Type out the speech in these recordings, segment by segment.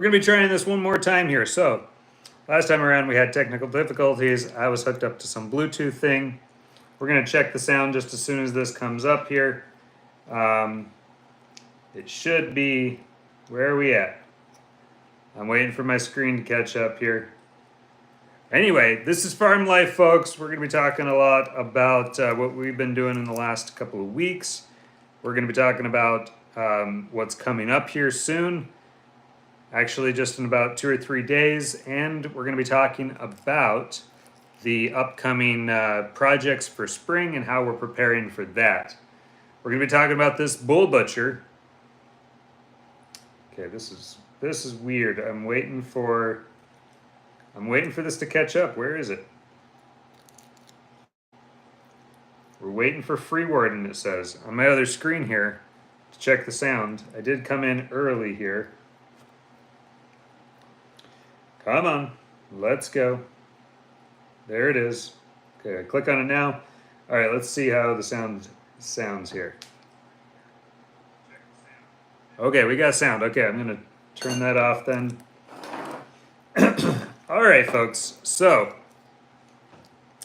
We're going to be trying this one more time here. So, last time around we had technical difficulties. I was hooked up to some Bluetooth thing. We're going to check the sound just as soon as this comes up here. It should be, where are we at? I'm waiting for my screen to catch up here. Anyway, this is Farm Life, folks. We're going to be talking a lot about what we've been doing in the last couple of weeks. We're going to be talking about what's coming up here soon. Actually, just in about 2 or 3 days. And we're going to be talking about the upcoming projects for spring and how we're preparing for that. We're going to be talking about this bull butcher. Okay, this is weird. I'm waiting for this to catch up. Where is it? We're waiting for Freewarden, it says. On my other screen here to check the sound. I did come in early here. Come on, let's go. There it is. Okay, click on it now. All right, let's see how the sound sounds here. Okay, we got sound. Okay, I'm gonna turn that off then. All right, folks, so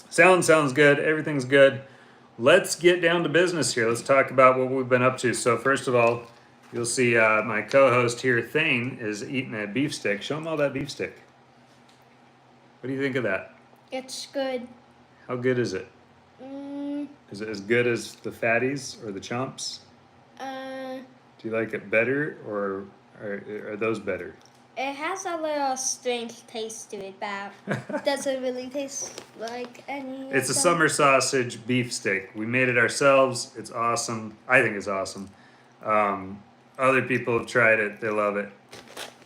sounds good, everything's good. Let's get down to business here. Let's talk about what we've been up to. So first of all, you'll see my co-host here, Thane, is eating a beef stick. Show him all that beef stick. What do you think of that? It's good. How good is it? Is it as good as the fatties or the chomps? Do you like it better, or are those better? It has a little strange taste to it, but doesn't really taste like any. It's a summer sausage beef stick. We made it ourselves. It's awesome. I think it's awesome. Other people have tried it. They love it.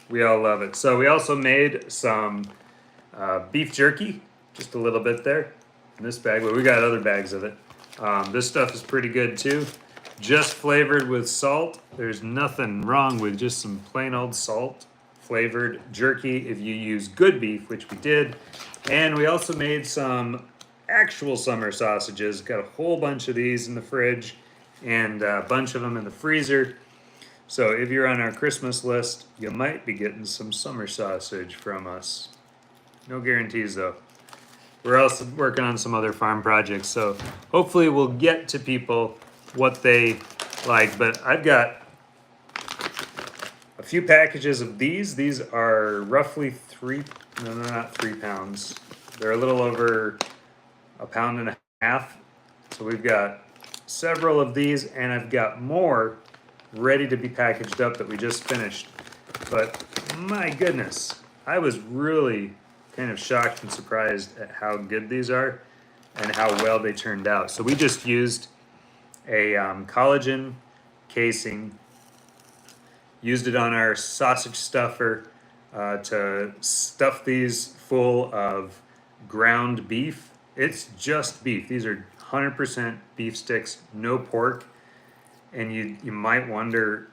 We all love it. So we also made some beef jerky, just a little bit there in this bag, but we got other bags of it. This stuff is pretty good too. Just flavored with salt. There's nothing wrong with just some plain old salt flavored jerky if you use good beef, which we did. And we also made some actual summer sausages. Got a whole bunch of these in the fridge and a bunch of them in the freezer. So if you're on our Christmas list, you might be getting some summer sausage from us. No guarantees though. We're also working on some other farm projects, so hopefully we'll get to people what they like. But I've got a few packages of these. These are roughly no, they're not 3 pounds. They're a little over 1.5 pounds. So we've got several of these, and I've got more ready to be packaged up that we just finished. But my goodness, I was really kind of shocked and surprised at how good these are and how well they turned out. So we just used a collagen casing, used it on our sausage stuffer to stuff these full of ground beef. It's just beef. These are 100% beef sticks, no pork. And you might wonder,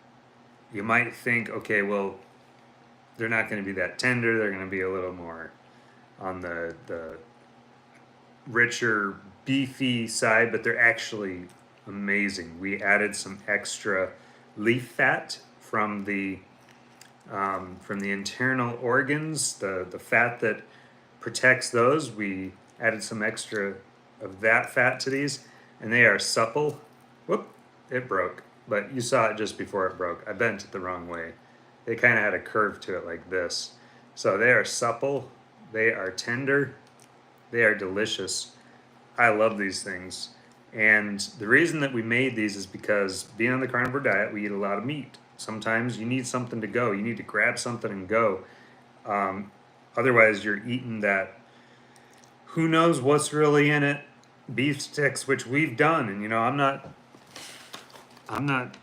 you might think, okay, well, they're not going to be that tender. They're going to be a little more on the richer, beefy side, but they're actually amazing. We added some extra leaf fat from the internal organs, the fat that protects those. We added some extra of that fat to these, and they are supple. Whoop, it broke, but you saw it just before it broke. I bent it the wrong way. They kind of had a curve to it like this. So they are supple, they are tender, they are delicious. I love these things. And the reason that we made these is because being on the carnivore diet, we eat a lot of meat. Sometimes you need something to go. You need to grab something and go. Otherwise, you're eating that, who knows what's really in it, beef sticks, which we've done. And, I'm not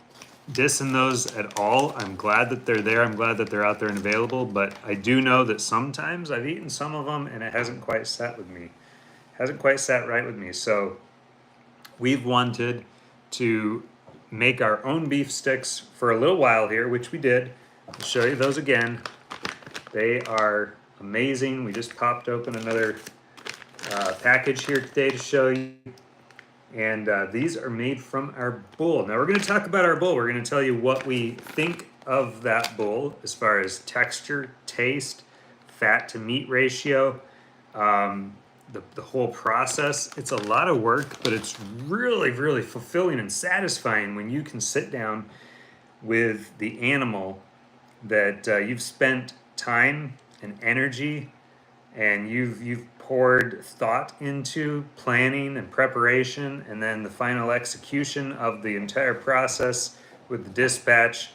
dissing those at all. I'm glad that they're there. I'm glad that they're out there and available. But I do know that sometimes I've eaten some of them and it hasn't quite sat with me. Hasn't quite sat right with me. So we've wanted to make our own beef sticks for a little while here, which we did. I'll show you those again. They are amazing. We just popped open another package here today to show you. And these are made from our bull. Now we're going to talk about our bull. We're going to tell you what we think of that bull as far as texture, taste, fat to meat ratio, the whole process. It's a lot of work, but it's really, really fulfilling and satisfying when you can sit down with the animal that you've spent time and energy and you've poured thought into planning and preparation, and then the final execution of the entire process with the dispatch,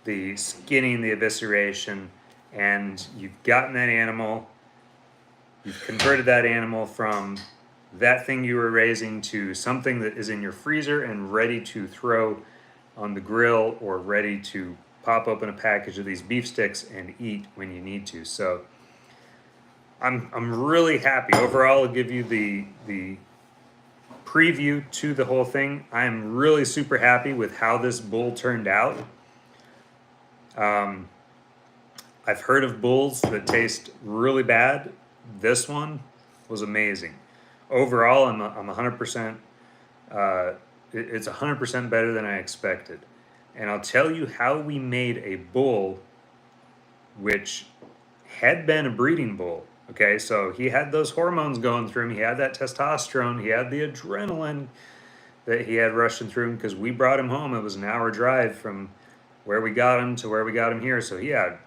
the skinning, the evisceration, and you've gotten that animal, you've converted that animal from that thing you were raising to something that is in your freezer and ready to throw on the grill or ready to pop open a package of these beef sticks and eat when you need to. So I'm really happy. Overall, I'll give you the preview to the whole thing. I'm really super happy with how this bull turned out. I've heard of bulls that taste really bad. This one was amazing. Overall, I'm 100%. It's 100% better than I expected. And I'll tell you how we made a bull which had been a breeding bull. Okay, so he had those hormones going through him. He had that testosterone. He had the adrenaline that he had rushing through him because we brought him home. It was an hour drive from where we got him to where we got him here. So he had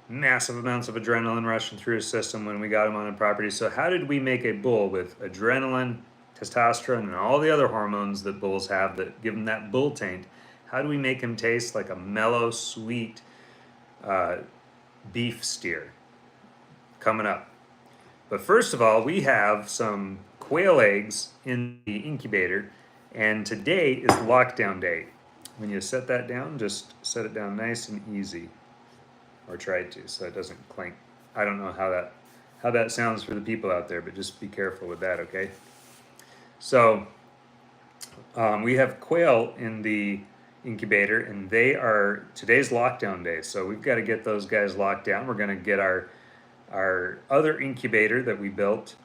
massive amounts of adrenaline rushing through his system when we got him on the property. So how did we make a bull with adrenaline, testosterone, and all the other hormones that bulls have that give him that bull taint? How do we make him taste like a mellow, sweet beef steer? Coming up. But first of all, we have some quail eggs in the incubator, and today is lockdown day. When you set that down, just set it down nice and easy, or try to, so it doesn't clink. I don't know how that sounds for the people out there, but just be careful with that, okay? So we have quail in the incubator, and today's lockdown day, so we've got to get those guys locked down. We're going to get our other incubator that we built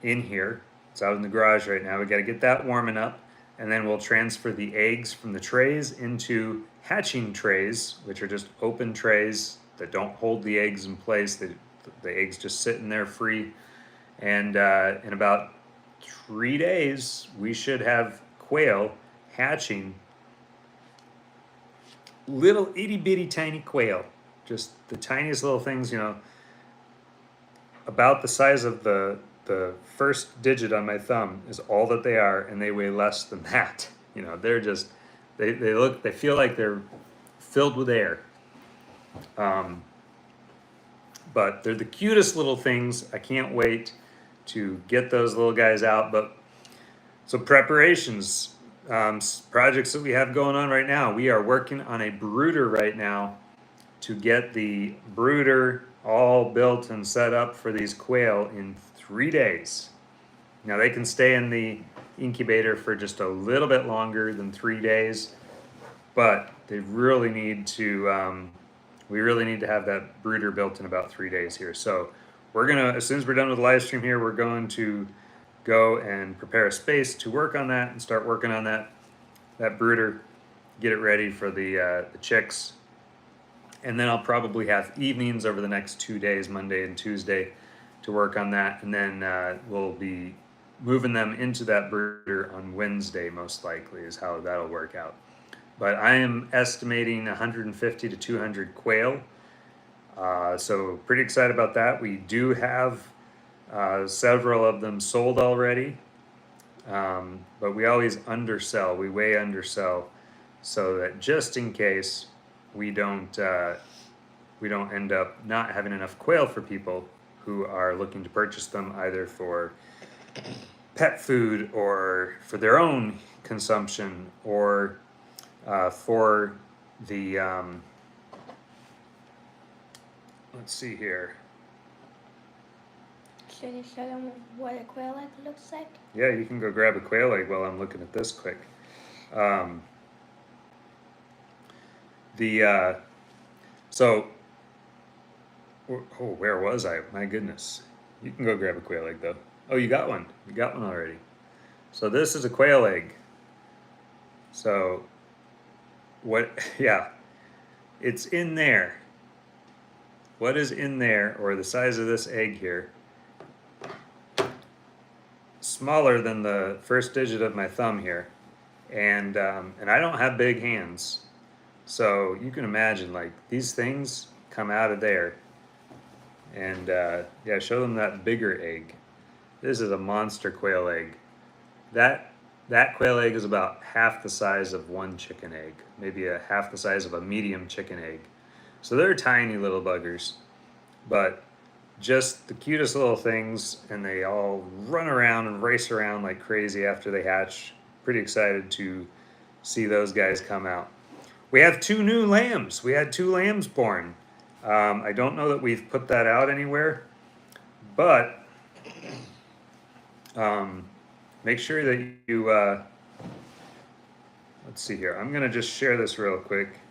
in here. It's out in the garage right now. We got to get that warming up, and then we'll transfer the eggs from the trays into hatching trays, which are just open trays that don't hold the eggs in place. The eggs just sit in there free. And in about 3 days, we should have quail hatching. Little itty bitty tiny quail, just the tiniest little things, about the size of the first digit on my thumb is all that they are, and they weigh less than that. They're just they feel like they're filled with air. But they're the cutest little things. I can't wait to get those little guys out. But so preparations, projects that we have going on right now. We are working on a brooder right now to get the brooder all built and set up for these quail in 3 days. Now they can stay in the incubator for just a little bit longer than 3 days, but they really need to, we really need to have that brooder built in about 3 days here. So we're gonna, as soon as we're done with the live stream here, we're going to go and prepare a space to work on that and start working on that brooder, get it ready for the chicks. And then I'll probably have evenings over the next 2 days, Monday and Tuesday, to work on that. And then we'll be moving them into that brooder on Wednesday, most likely, is how that'll work out. But I am estimating 150 to 200 quail. So pretty excited about that. We do have several of them sold already. But we always undersell, we way undersell, so that just in case we don't end up not having enough quail for people who are looking to purchase them either for pet food or for their own consumption or for the let's see here. Should you show them what a quail egg looks like? Yeah, you can go grab a quail egg while I'm looking at this quick. So, where was I? My goodness. You can go grab a quail egg though. Oh, you got one. You got one already. So this is a quail egg. So, yeah. It's in there. What is in there, or the size of this egg here, smaller than the first digit of my thumb here, and I don't have big hands, so you can imagine, like, these things come out of there, and yeah, show them that bigger egg. This is a monster quail egg. That quail egg is about half the size of one chicken egg, maybe half the size of a medium chicken egg. So they're tiny little buggers, but just the cutest little things, and they all run around and race around like crazy after they hatch. Pretty excited to see those guys come out. We have 2 new lambs. We had 2 lambs born. I don't know that we've put that out anywhere, but make sure that you, let's see here. I'm gonna just share this real quick.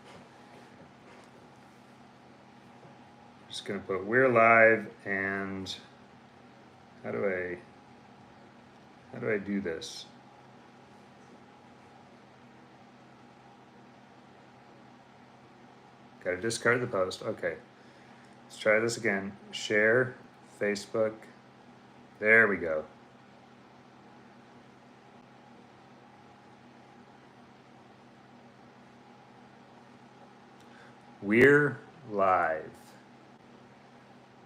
Just gonna put we're live, and how do I do this? Gotta discard the post. Okay, let's try this again. Share Facebook. There we go. We're live.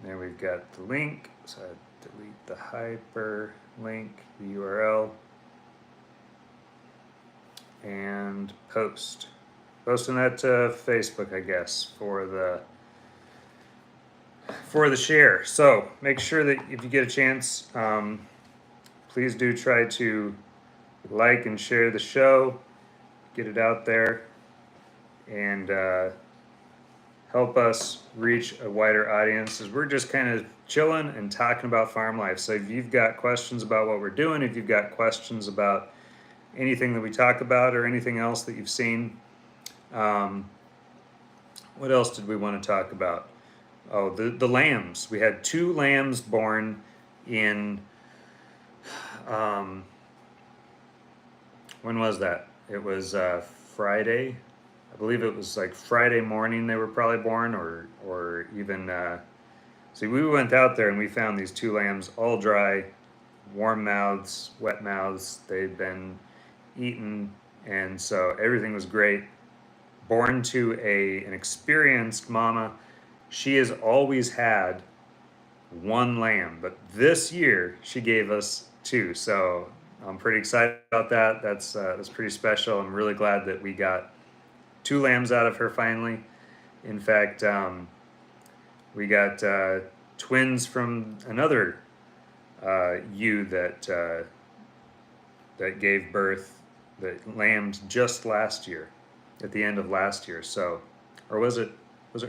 There we've got the link, so I delete the hyperlink, the URL, and post. Posting that to Facebook, I guess, for the share. So make sure that if you get a chance, please do try to like and share the show, get it out there, and help us reach a wider audience, as we're just kind of chilling and talking about farm life. So if you've got questions about what we're doing, if you've got questions about anything that we talk about or anything else that you've seen, what else did we want to talk about? Oh, the lambs. We had 2 lambs born in, when was that? It was Friday. I believe it was like Friday morning they were probably born, or even, see, we went out there and we found these 2 lambs, all dry, warm mouths, wet mouths. They'd been eaten, and so everything was great. Born to an experienced mama. She has always had 1 lamb, but this year she gave us 2. So I'm pretty excited about that. That's pretty special. I'm really glad that we got 2 lambs out of her finally. In fact, we got twins from another ewe that gave birth, that lambed just last year, at the end of last year. So, or was it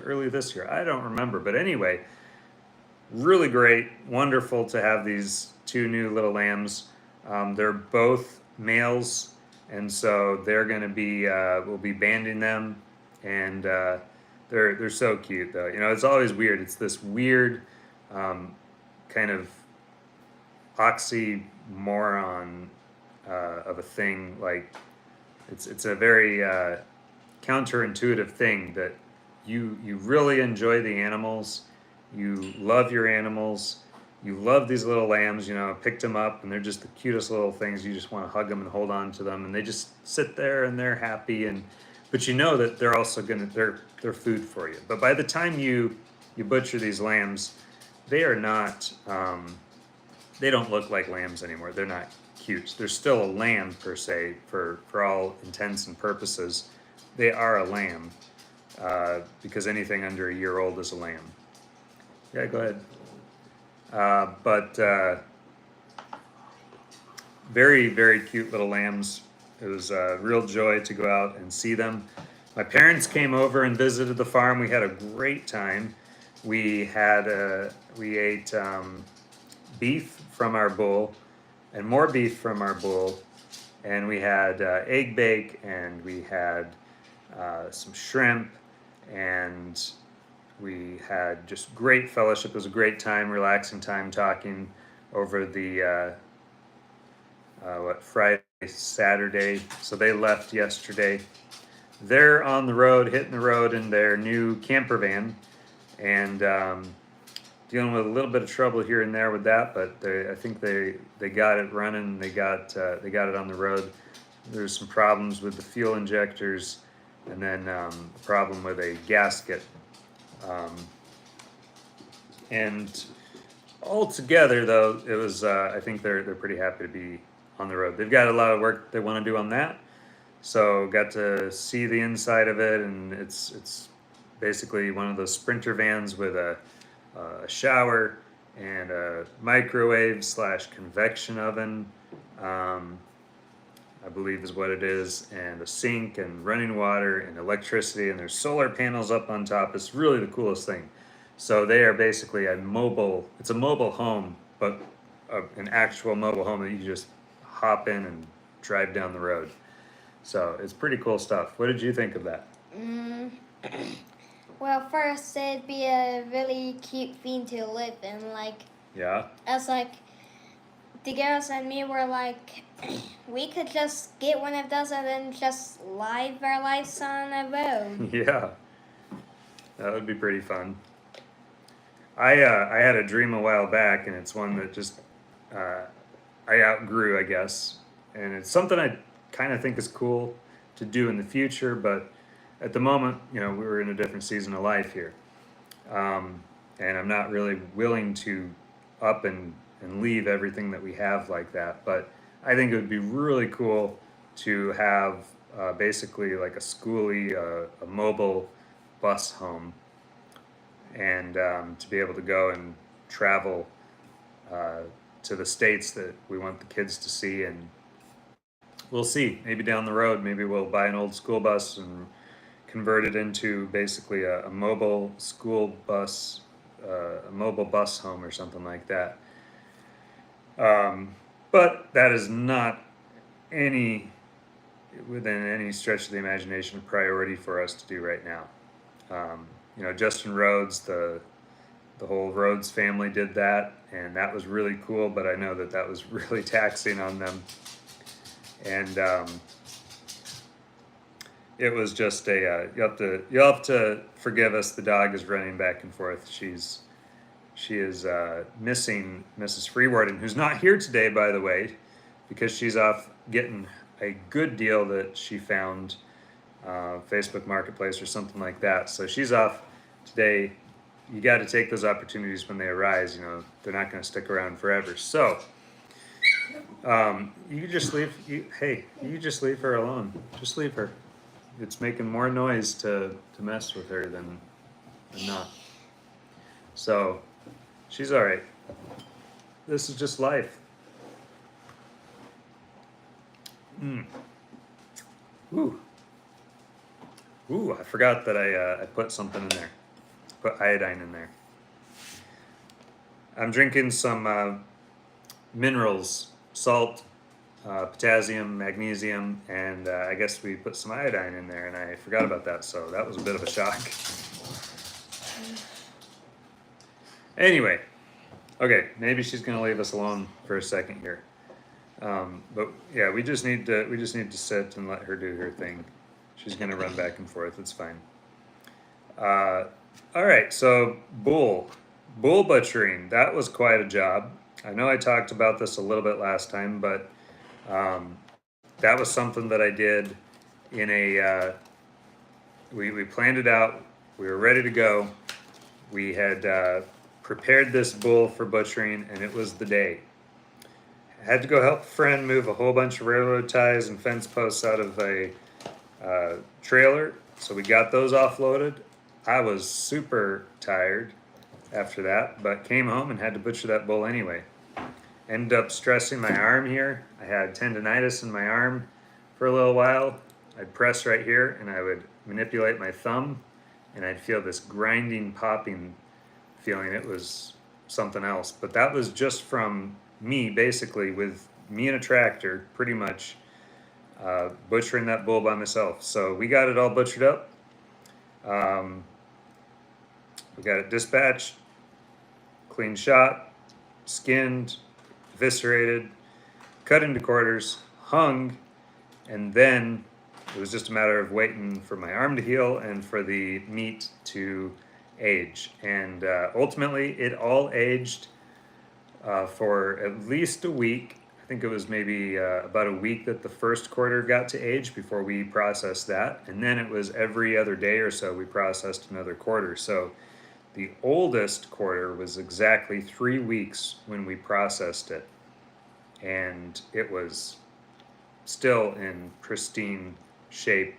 early this year? I don't remember. But anyway, really great, wonderful to have these 2 new little lambs. They're both males, and so they're going to be, we'll be banding them, and they're so cute though. You know, it's always weird. It's this weird kind of oxymoron of a thing. Like, it's a very counterintuitive thing that you really enjoy the animals, you love your animals, you love these little lambs. You know, picked them up and they're just the cutest little things. You just want to hug them and hold on to them, and they just sit there and they're happy. And but you know that they're also they're food for you. But by the time you butcher these lambs, they are not they don't look like lambs anymore. They're not cute. They're still a lamb per se, for all intents and purposes. They are a lamb, because anything under a year old is a lamb. Yeah, go ahead. But very, very cute little lambs. It was a real joy to go out and see them. My parents came over and visited the farm. We had a great time. We ate beef from our bull, and more beef from our bull, and we had egg bake, and we had some shrimp, and we had just great fellowship. It was a great time, relaxing time, talking over the Friday, Saturday. So they left yesterday. they're on the road, hitting the road in their new camper van, and dealing with a little bit of trouble here and there with that, but I think they got it running. They got it on the road. There's some problems with the fuel injectors, and then a problem with a gasket. Um, and altogether, though, it was I think they're pretty happy to be on the road. They've got a lot of work they want to do on that. So got to see the inside of it, and it's basically one of those Sprinter vans with a shower and a microwave slash convection oven, I believe is what it is, and a sink and running water and electricity, and there's solar panels up on top. It's really the coolest thing. So they are basically it's a mobile home, but an actual mobile home that you just hop in and drive down the road. So it's pretty cool stuff. What did you think of that? Mm. Well, first it'd be a really cute thing to live in. Like, Yeah. as like the girls and me were like, we could just get one of those and then just live our lives on a road. Yeah, that would be pretty fun. I had a dream a while back, and it's one that just I outgrew, I guess, and it's something I kind of think is cool to do in the future, but at the moment, you know, we're in a different season of life here, and I'm not really willing to up and leave everything that we have like that. But I think it would be really cool to have basically like a schoolie, a mobile bus home, and to be able to go and travel uh, to the states that we want the kids to see. And we'll see, maybe down the road, maybe we'll buy an old school bus and convert it into basically a mobile school bus, a mobile bus home or something like that. But that is not any, within any stretch of the imagination, a priority for us to do right now. You know, Justin Rhodes, the whole Rhodes family did that, and that was really cool. But I know that that was really taxing on them, and it was just a you'll have to forgive us. The dog is running back and forth. She is missing Mrs. Freewarden, who's not here today, by the way, because she's off getting a good deal that she found, Facebook Marketplace or something like that. So she's off today. You got to take those opportunities when they arise. You know, they're not going to stick around forever. So you could just leave. You could just leave her alone. Just leave her. It's making more noise to mess with her than not. So she's all right. This is just life. Ooh. Ooh, I forgot that I put something in there. Put iodine in there. I'm drinking some minerals, salt, potassium, magnesium, and I guess we put some iodine in there, and I forgot about that, so that was a bit of a shock. Anyway, okay, maybe she's gonna leave us alone for a second here. But yeah, we just need to sit and let her do her thing. She's gonna run back and forth. It's fine. All right, so bull butchering. That was quite a job. I know I talked about this a little bit last time, but that was something that I did in a. We planned it out. We were ready to go. We had prepared this bull for butchering, and it was the day. I had to go help a friend move a whole bunch of railroad ties and fence posts out of a trailer, so we got those offloaded. I was super tired after that, but came home and had to butcher that bull anyway. Ended up stressing my arm here. I had tendonitis in my arm for a little while. I'd press right here and I would manipulate my thumb, and I'd feel this grinding, popping feeling. It was something else, but that was just from me, basically, with me in a tractor, pretty much butchering that bull by myself. So we got it all butchered up. We got it dispatched, clean shot, skinned, eviscerated, cut into quarters, hung, and then it was just a matter of waiting for my arm to heal and for the meat to age. And ultimately, it all aged for at least a week. I think it was maybe about a week that the first quarter got to age before we processed that. And then it was every other day or so we processed another quarter. So the oldest quarter was exactly 3 weeks when we processed it. And it was still in pristine shape.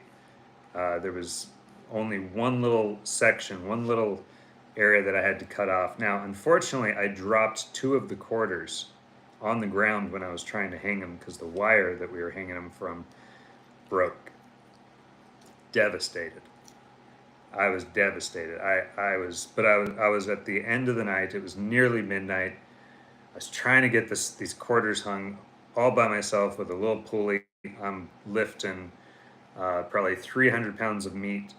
There was only one little section, one little area that I had to cut off. Now, unfortunately, I dropped 2 of the quarters on the ground when I was trying to hang them because the wire that we were hanging them from broke. Devastated. I was devastated. I was at the end of the night. It was nearly midnight. I was trying to get these quarters hung all by myself with a little pulley. I'm lifting probably 300 pounds of meat,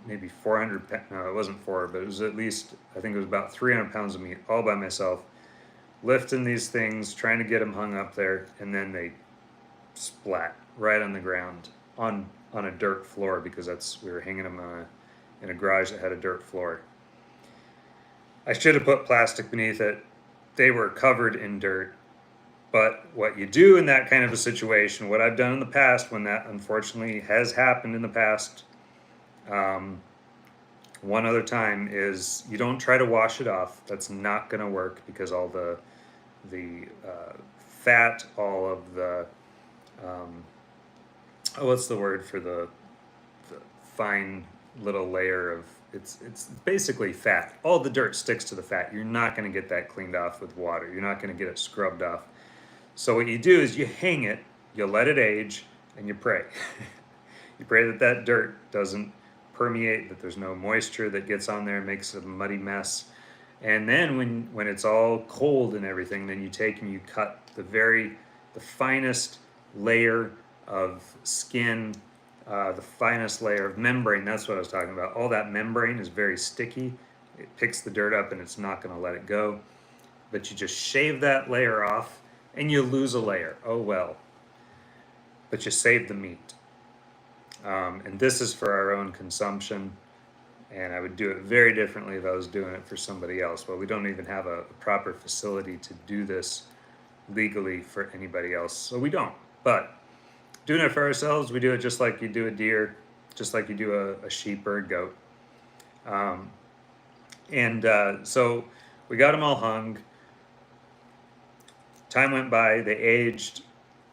maybe 400, no, it wasn't 4, but it was at least, I think it was about 300 pounds of meat all by myself, lifting these things, trying to get them hung up there, and then they splat right on the ground on a dirt floor because we were hanging them in a garage that had a dirt floor. I should have put plastic beneath it. They were covered in dirt. But what you do in that kind of a situation, what I've done in the past when that unfortunately has happened in the past, one other time, is you don't try to wash it off. That's not going to work because all the fat, all of the what's the word for the fine little layer of it's basically fat. All the dirt sticks to the fat. You're not going to get that cleaned off with water. You're not going to get it scrubbed off. So what you do is you hang it, you let it age, and you pray. You pray that that dirt doesn't permeate, that there's no moisture that gets on there and makes a muddy mess. And then when it's all cold and everything, then you take and you cut the finest layer of skin, the finest layer of membrane. That's what I was talking about. All that membrane is very sticky. It picks the dirt up and it's not going to let it go. But you just shave that layer off and you lose a layer. Oh well. But you save the meat. And this is for our own consumption. And I would do it very differently if I was doing it for somebody else. But we don't even have a proper facility to do this legally for anybody else. So we don't. But doing it for ourselves, we do it just like you do a deer, just like you do a sheep or a goat. So we got them all hung. Time went by, they aged.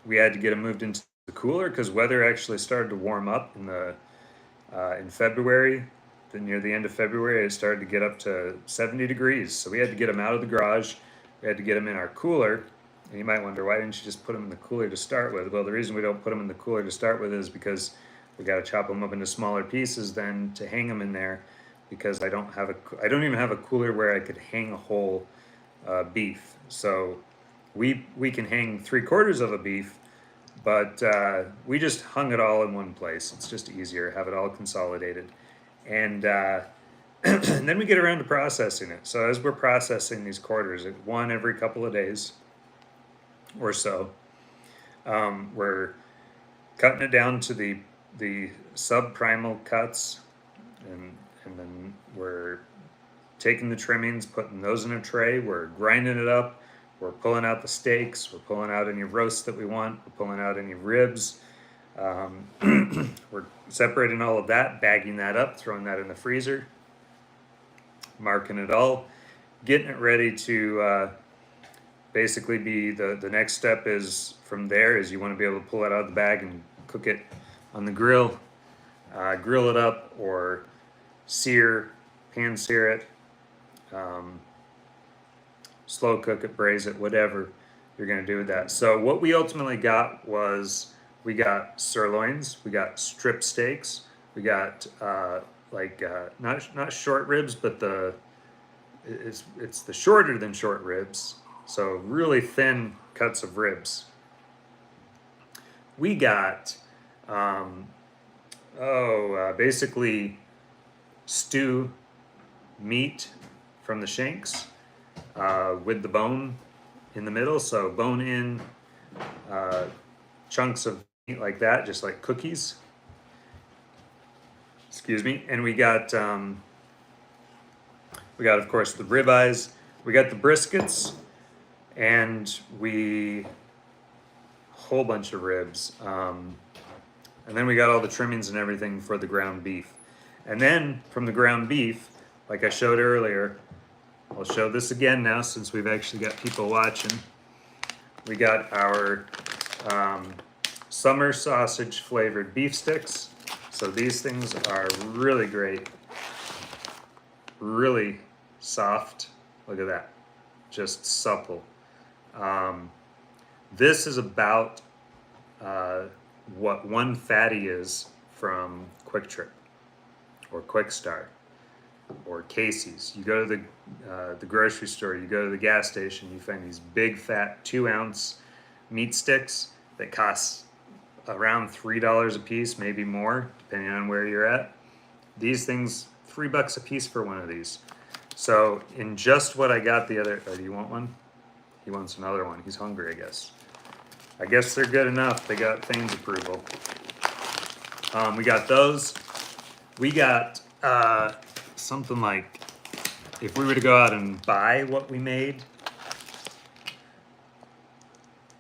We had to get them moved into the cooler because weather actually started to warm up in February. Then near the end of February, it started to get up to 70 degrees. So we had to get them out of the garage. We had to get them in our cooler. And you might wonder, why didn't you just put them in the cooler to start with? Well, the reason we don't put them in the cooler to start with is because we got to chop them up into smaller pieces then to hang them in there, because I don't even have a cooler where I could hang a whole beef. So we can hang 3/4 of a beef, but we just hung it all in one place. It's just easier, have it all consolidated. And and then we get around to processing it. So as we're processing these quarters, one every couple of days or so, we're cutting it down to the subprimal cuts, and then we're taking the trimmings, putting those in a tray, we're grinding it up, we're pulling out the steaks, we're pulling out any roasts that we want, we're pulling out any ribs, we're separating all of that, bagging that up, throwing that in the freezer, marking it all, getting it ready to basically be the next step is from there is you want to be able to pull it out of the bag and cook it on the grill, grill it up, or pan sear it, slow cook it, braise it, whatever you're going to do with that. So what we ultimately got was, we got sirloins, we got strip steaks, we got not short ribs, but it's the shorter than short ribs, so really thin cuts of ribs. We got basically stew meat from the shanks with the bone in the middle, so bone in, chunks of meat like that, just like cookies. excuse me, and we got of course the ribeyes, we got the briskets, and we whole bunch of ribs, and then we got all the trimmings and everything for the ground beef. And then from the ground beef, like I showed earlier, I'll show this again now since we've actually got people watching. We got our summer sausage flavored beef sticks. So these things are really great, really soft. Look at that, just supple. This is about what one fatty is from Quick Trip or Quick Start or Casey's. You go to the grocery store, you go to the gas station, you find these big fat 2-ounce meat sticks that cost around $3 a piece, maybe more, depending on where you're at. These things, $3 a piece for one of these. So in just what I got the other, oh, do you want one? He wants another one. He's hungry, I guess. I guess they're good enough. They got Thane's approval. We got those. We got something like, if we were to go out and buy what we made,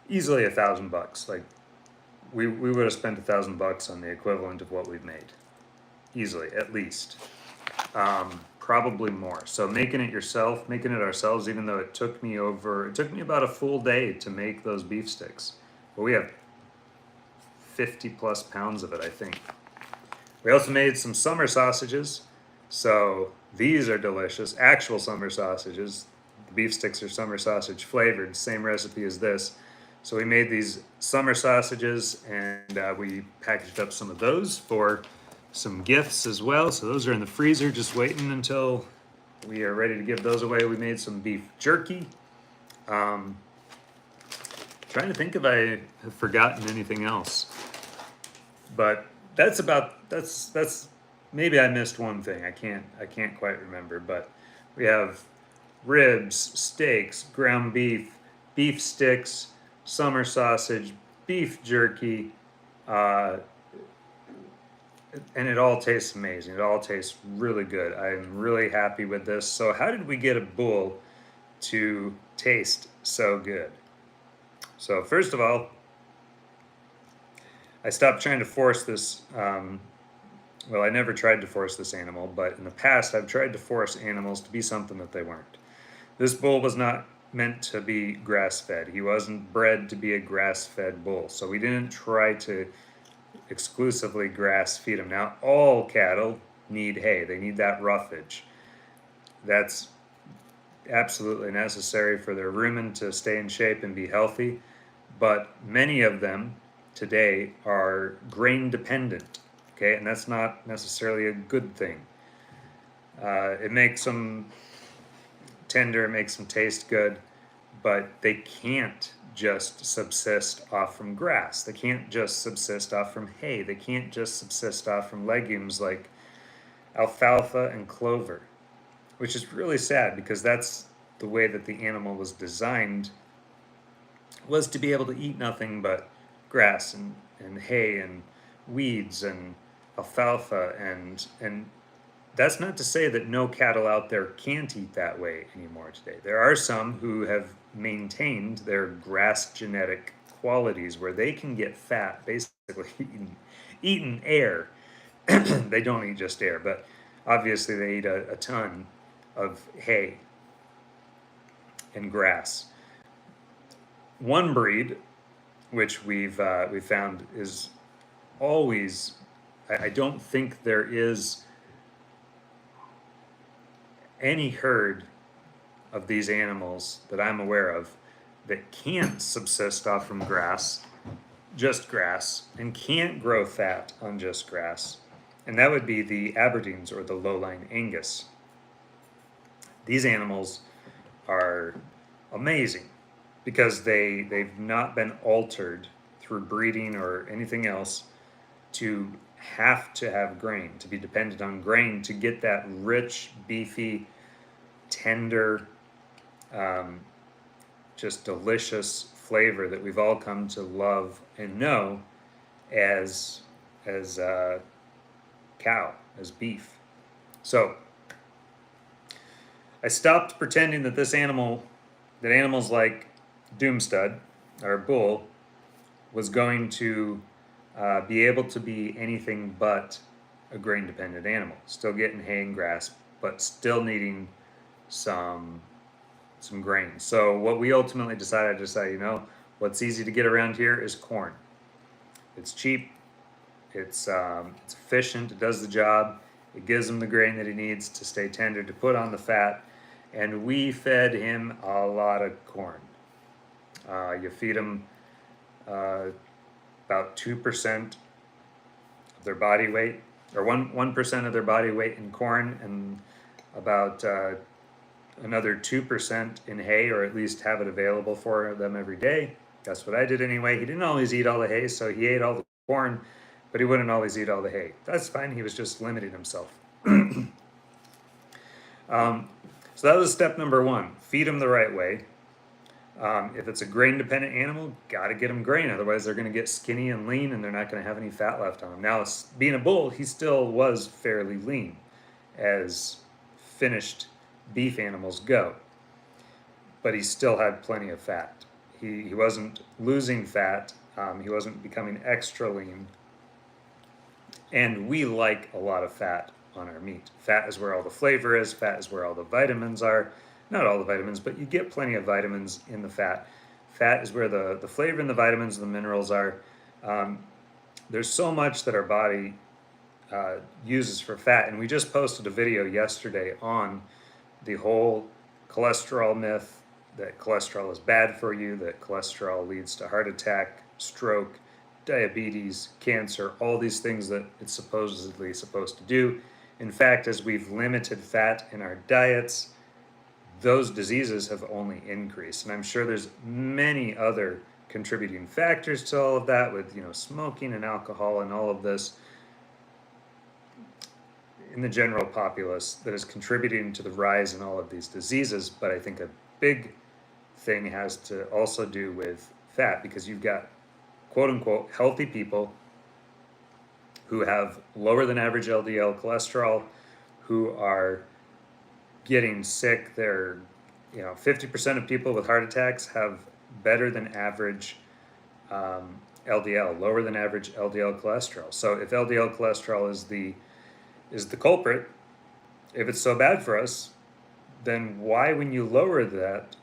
easily $1,000. Like we would have spent $1,000 on the equivalent of what we've made, easily, at least. Probably more. So making it ourselves, even though it took me about a full day to make those beef sticks. But we have 50 plus pounds of it, I think. We also made some summer sausages. So these are delicious, actual summer sausages. The beef sticks are summer sausage flavored, same recipe as this. So we made these summer sausages, and we packaged up some of those for some gifts as well. So those are in the freezer, just waiting until we are ready to give those away. We made some beef jerky. Trying to think if I have forgotten anything else, but that's maybe I missed one thing. I can't quite remember, but we have ribs, steaks, ground beef, beef sticks, summer sausage, beef jerky, and it all tastes amazing. It all tastes really good. I'm really happy with this. So how did we get a bull to taste so good? So first of all, I stopped trying to force this. Well, I never tried to force this animal, but in the past I've tried to force animals to be something that they weren't. This bull was not meant to be grass-fed. He wasn't bred to be a grass-fed bull. So we didn't try to exclusively grass feed him. Now, all cattle need hay. They need that roughage. That's absolutely necessary for their rumen to stay in shape and be healthy. But many of them today are grain dependent, okay? And that's not necessarily a good thing. It makes them tender, it makes them taste good, but they can't just subsist off from grass. They can't just subsist off from hay. They can't just subsist off from legumes like alfalfa and clover, which is really sad because that's the way that the animal was designed, was to be able to eat nothing but grass and hay and weeds and alfalfa, and that's not to say that no cattle out there can't eat that way anymore today. There are some who have maintained their grass genetic qualities where they can get fat basically eating air. They don't eat just air, but obviously they eat a ton of hay and grass. One breed, which we found is always, I don't think there is any herd of these animals that I'm aware of that can't subsist off from grass, just grass, and can't grow fat on just grass, and that would be the Aberdeens or the lowline Angus. These animals are amazing because they've not been altered through breeding or anything else to have to have grain, to be dependent on grain to get that rich, beefy, tender, just delicious flavor that we've all come to love and know as cow. as beef. So I stopped pretending that animals like Doomstud, our bull, was going to be able to be anything but a grain dependent animal. Still getting hay and grass, but still needing some grain. So what we ultimately decided, what's easy to get around here is corn. It's cheap, it's efficient, it does the job, it gives him the grain that he needs to stay tender, to put on the fat, and we fed him a lot of corn. You feed him about 2% of their body weight, or 1% of their body weight in corn, and about another 2% in hay, or at least have it available for them every day. That's what I did anyway. He didn't always eat all the hay, so he ate all the corn, but he wouldn't always eat all the hay. That's fine, he was just limiting himself. So that was step number one, feed them the right way. If it's a grain dependent animal, gotta get them grain, otherwise they're gonna get skinny and lean and they're not gonna have any fat left on them. Now, being a bull, he still was fairly lean as finished beef animals go, but he still had plenty of fat. He wasn't losing fat, he wasn't becoming extra lean, and we like a lot of fat on our meat. Fat is where all the flavor is, fat is where all the vitamins are. Not all the vitamins, but you get plenty of vitamins in the fat. Fat is where the flavor and the vitamins and the minerals are. There's so much that our body uses for fat, and we just posted a video yesterday on the whole cholesterol myth, that cholesterol is bad for you, that cholesterol leads to heart attack, stroke, diabetes, cancer, all these things that it's supposedly supposed to do. In fact, as we've limited fat in our diets, those diseases have only increased. And I'm sure there's many other contributing factors to all of that, with smoking and alcohol and all of this in the general populace, that is contributing to the rise in all of these diseases. But I think a big thing has to also do with fat, because you've got quote unquote healthy people who have lower than average LDL cholesterol, who are getting sick. They're 50% of people with heart attacks have better than average LDL, lower than average LDL cholesterol. So if LDL cholesterol is the culprit, if it's so bad for us, then why, when you lower that,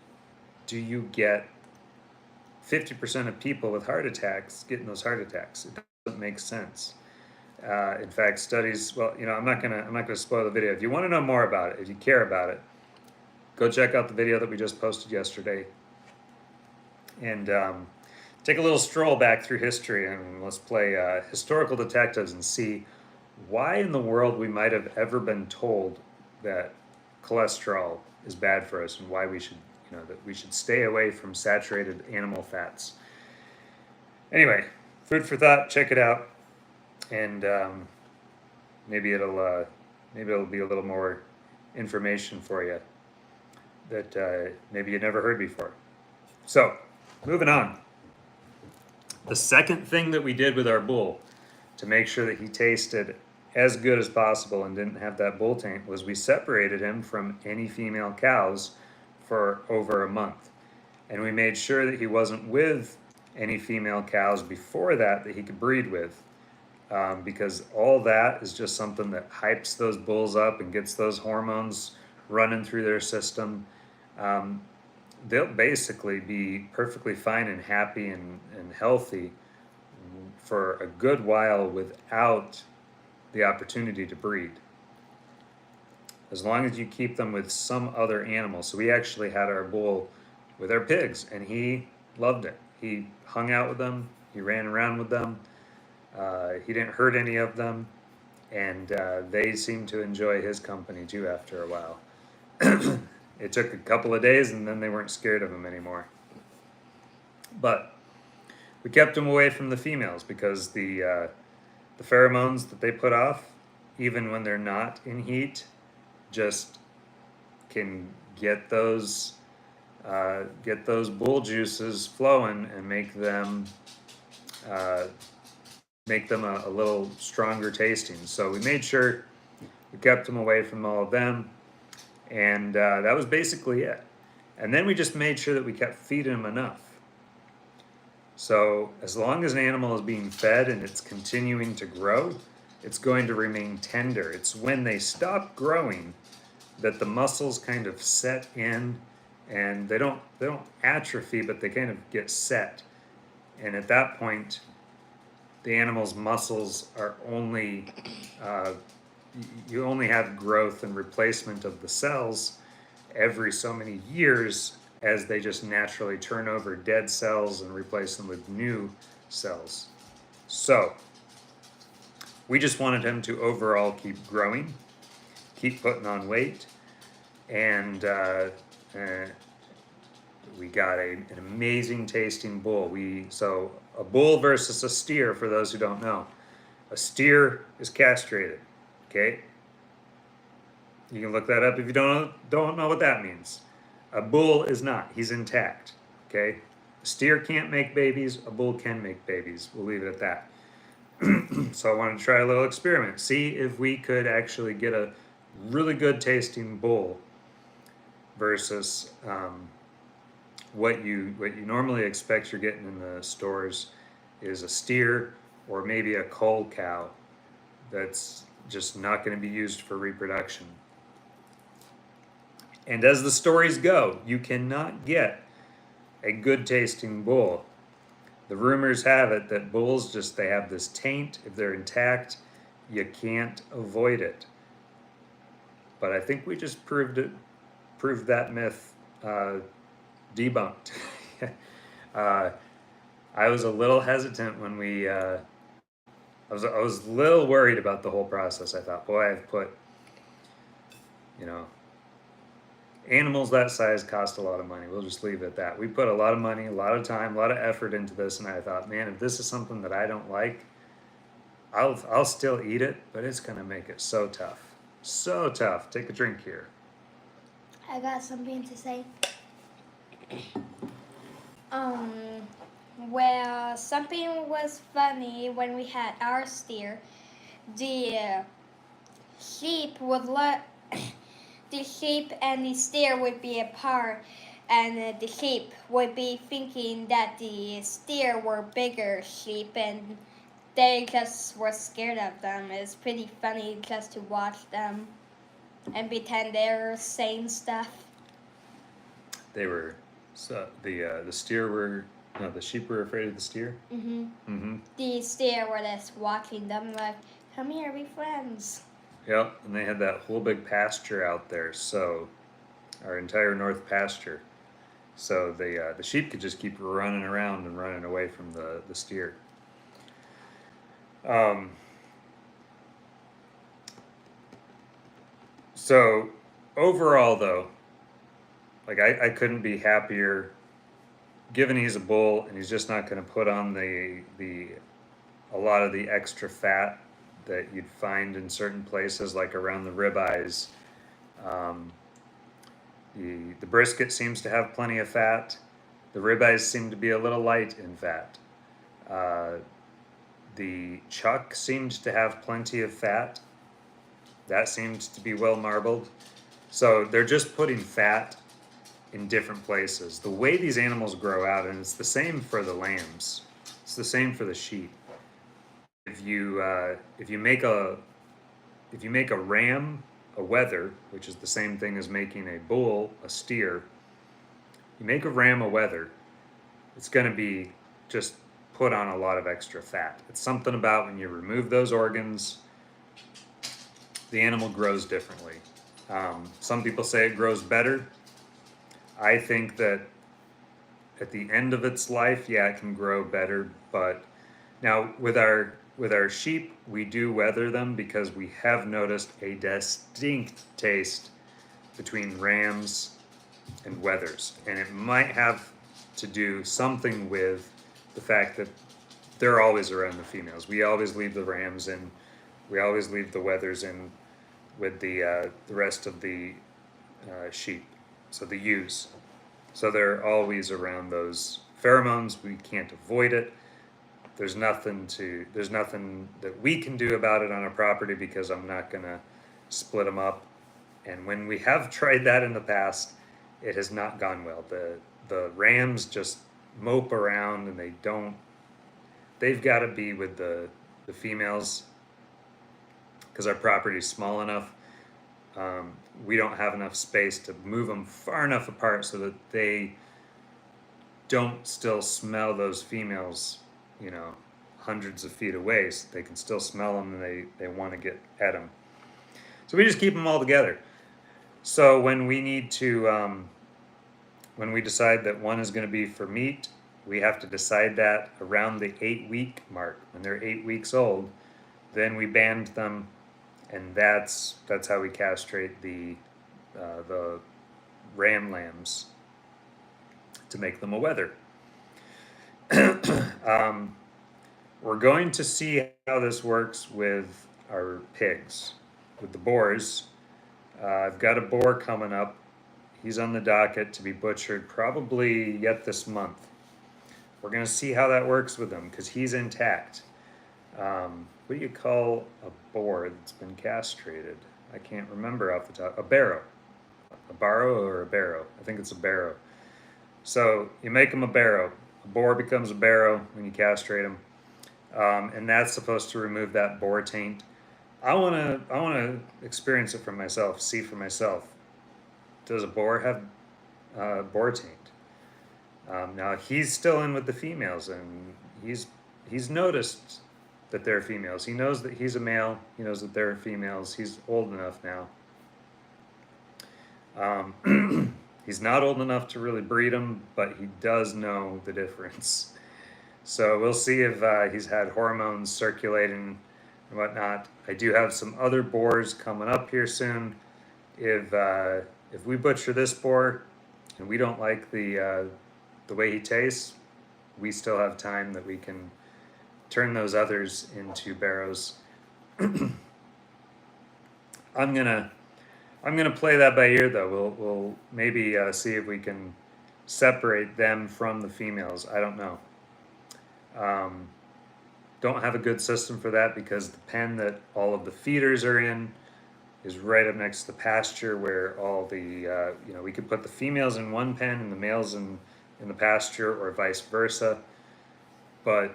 do you get 50% of people with heart attacks getting those heart attacks? It doesn't make sense. In fact, studies, I'm not gonna spoil the video. If you want to know more about it, if you care about it, go check out the video that we just posted yesterday, and take a little stroll back through history, and let's play historical detectives and see why in the world we might have ever been told that cholesterol is bad for us, and why we should, that we should stay away from saturated animal fats. Anyway, food for thought. Check it out, and maybe it'll be a little more information for you that maybe you never heard before. So, moving on. The second thing that we did with our bull to make sure that he tasted as good as possible and didn't have that bull taint was we separated him from any female cows for over a month. And we made sure that he wasn't with any female cows before that he could breed with, because all that is just something that hypes those bulls up and gets those hormones running through their system. They'll basically be perfectly fine and happy and healthy for a good while without the opportunity to breed, as long as you keep them with some other animal. So we actually had our bull with our pigs, and he loved it. He hung out with them, he ran around with them, he didn't hurt any of them, and they seemed to enjoy his company too after a while. It took a couple of days, and then they weren't scared of him anymore. But we kept him away from the females, because the pheromones that they put off, even when they're not in heat, just can get those bull juices flowing and make them a little stronger tasting. So we made sure We kept them away from all of them, and that was basically it. And then we just made sure that we kept feeding them enough. So as long as an animal is being fed and it's continuing to grow, it's going to remain tender. It's when they stop growing that the muscles kind of set in, and they don't atrophy, but they kind of get set. And at that point, the animal's muscles are only you only have growth and replacement of the cells every so many years, as they just naturally turn over dead cells and replace them with new cells. So we just wanted him to overall keep growing, keep putting on weight, and we got an amazing tasting bull. So a bull versus a steer, for those who don't know. A steer is castrated, okay? You can look that up if you don't know what that means. A bull is not. He's intact, okay? A steer can't make babies. A bull can make babies. We'll leave it at that. So I wanted to try a little experiment. See if we could actually get a really good tasting bull versus what you normally expect you're getting in the stores is a steer or maybe a cull cow that's just not going to be used for reproduction. And as the stories go, you cannot get a good tasting bull. The rumors have it that bulls they have this taint. If they're intact, you can't avoid it. But I think we just proved that myth debunked. I was a little hesitant when I was a little worried about the whole process. I thought, boy, I've put, animals that size cost a lot of money. We'll just leave it at that. We put a lot of money, a lot of time, a lot of effort into this, and I thought, man, if this is something that I don't like, I'll still eat it, but it's gonna make it so tough. So tough. Take a drink here. I got something to say. Well, something was funny when we had our steer. The sheep would let the sheep and the steer would be apart, and the sheep would be thinking that the steer were bigger sheep, and they just were scared of them. It's pretty funny just to watch them and pretend they're saying stuff. They were the steer were no, the sheep were afraid of the steer. The steer were just watching them like, come here, be friends. Yep, and they had that whole big pasture out there, so our entire north pasture. So the sheep could just keep running around and running away from the steer. So overall, though, like I couldn't be happier. Given he's a bull and he's just not going to put on a lot of the extra fat that you'd find in certain places, like around the ribeyes. The brisket seems to have plenty of fat. The ribeyes seem to be a little light in fat. The chuck seemed to have plenty of fat. That seemed to be well marbled. So they're just putting fat in different places. The way these animals grow out, and it's the same for the lambs. It's the same for the sheep. If you make a ram a wether, which is the same thing as making a bull a steer, you make a ram a wether, it's going to be just put on a lot of extra fat. It's something about when you remove those organs, the animal grows differently. Some people say it grows better. I think that at the end of its life, yeah, it can grow better. But now with our sheep, we do wether them because we have noticed a distinct taste between rams and wethers, and it might have to do something with the fact that they're always around the females. We always leave the rams in. We always leave the wethers in with the rest of the sheep, so the ewes. So they're always around those pheromones. We can't avoid it. There's nothing that we can do about it on our property, because I'm not gonna split them up. And when we have tried that in the past, it has not gone well. The rams just mope around and they've got to be with the females because our property is small enough. We don't have enough space to move them far enough apart so that they don't still smell those females, hundreds of feet away. So they can still smell them and they want to get at them. So we just keep them all together. So when we need to, when we decide that one is going to be for meat, we have to decide that around the 8-week mark. When they're 8 weeks old, then we band them, and that's how we castrate the ram lambs to make them a wether. We're going to see how this works with our pigs, with the boars. I've got a boar coming up. He's on the docket to be butchered probably yet this month. We're going to see how that works with him because he's intact. What do you call a boar that's been castrated? I can't remember off the top. A barrow. A barrow or a barrow? I think it's a barrow. So you make him a barrow. A boar becomes a barrow when you castrate him. And that's supposed to remove that boar taint. I wanna experience it for myself, see for myself. Does a boar have boar taint? Now he's still in with the females, and he's noticed that they're females. He knows that he's a male. He knows that they're females. He's old enough now. He's not old enough to really breed them, but he does know the difference. So we'll see if he's had hormones circulating and whatnot. I do have some other boars coming up here soon. If we butcher this boar and we don't like the way he tastes, we still have time that we can turn those others into barrows. I'm gonna play that by ear though. We'll maybe see if we can separate them from the females. I don't know. Don't have a good system for that because the pen that all of the feeders are in is right up next to the pasture where all the, we could put the females in one pen and the males in the pasture or vice versa. But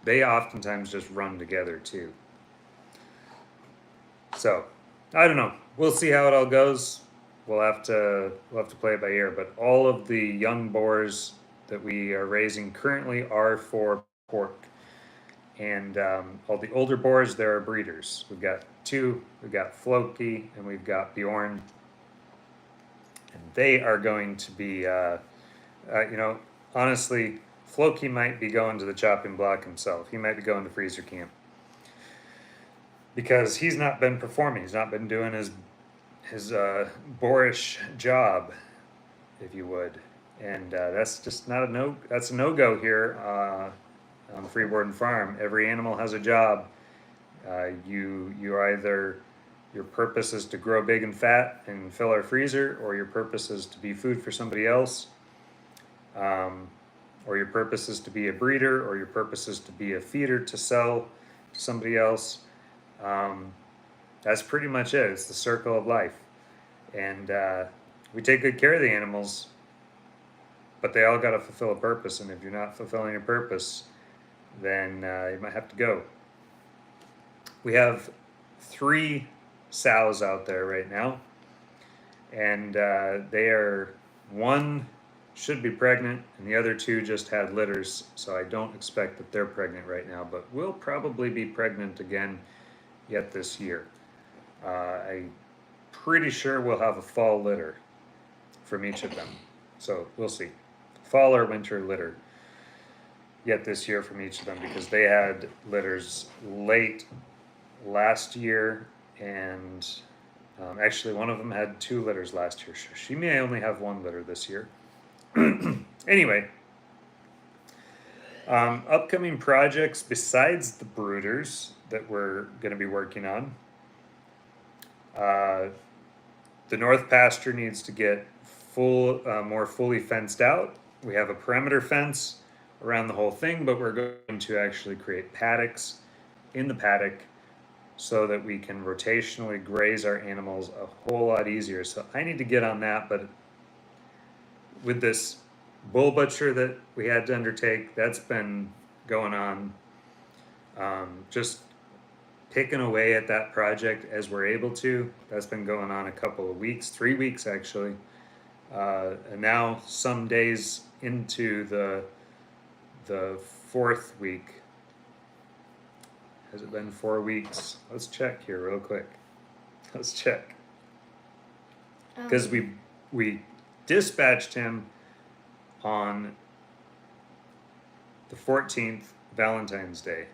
they oftentimes just run together too. So, I don't know. We'll see how it all goes. We'll have to play it by ear. But all of the young boars that we are raising currently are for pork. And all the older boars, there are breeders. We've got two. We've got Floki and we've got Bjorn. And they are going to be, honestly, Floki might be going to the chopping block himself. He might be going to freezer camp. Because he's not been performing. He's not been doing his boorish job, if you would. And that's just not that's a no-go here on the Freewarden farm. Every animal has a job. You either, your purpose is to grow big and fat and fill our freezer, or your purpose is to be food for somebody else, or your purpose is to be a breeder, or your purpose is to be a feeder to sell to somebody else. That's pretty much it. It's the circle of life. And we take good care of the animals, but they all got to fulfill a purpose. And if you're not fulfilling your purpose, then you might have to go. We have 3 sows out there right now, and one should be pregnant, and the other 2 just had litters, so I don't expect that they're pregnant right now, but will probably be pregnant again yet this year. I'm pretty sure we'll have a fall litter from each of them, so we'll see. Fall or winter litter yet this year from each of them, because they had litters late last year, and actually one of them had 2 litters last year. She may only have 1 litter this year. Anyway, upcoming projects besides the brooders that we're going to be working on. The north pasture needs to get more fully fenced out. We have a perimeter fence around the whole thing, but we're going to actually create paddocks in the paddock so that we can rotationally graze our animals a whole lot easier. So I need to get on that, but with this bull butcher that we had to undertake, that's been going on, just picking away at that project as we're able to. That's been going on a couple of weeks, 3 weeks actually. And now some days into the fourth week. Has it been 4 weeks? Let's check here real quick. Let's check. Because we dispatched him on the 14th, Valentine's Day